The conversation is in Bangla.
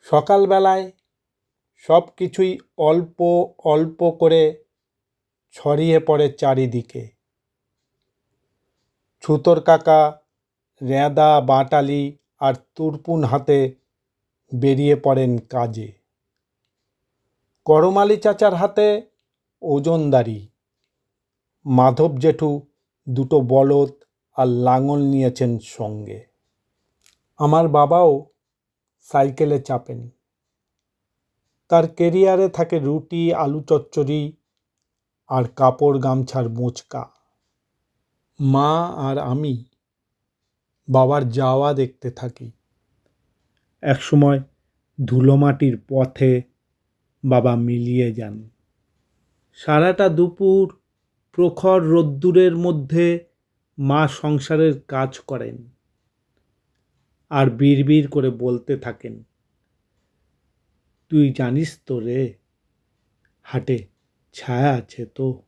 সকালবেলায় সব কিছুই অল্প অল্প করে ছড়িয়ে পড়ে চারিদিকে। ছুতোর কাকা রেঁদা বাটালি আর তুরপুন হাতে বেরিয়ে পড়েন কাজে। করমালি চাচার হাতে ওজনদারি। মাধব জেঠু দুটো বলদ আর লাঙল নিয়েছেন সঙ্গে। আমার বাবাও সাইকেলে চাপেন। তার কেরিয়ারে থাকে রুটি, আলু চচ্চড়ি আর কাপড় গামছার মোচকা। মা আর আমি বাবার যাওয়া দেখতে থাকি। একসময় ধুলোমাটির পথে বাবা মিলিয়ে যান। সারাটা দুপুর প্রখর রোদ্দুরের মধ্যে মা সংসারের কাজ করেন আর বিড়বিড় করে বলতে থাকেন, তুই জানিস তো রে, হাটে ছায়া আছে তো।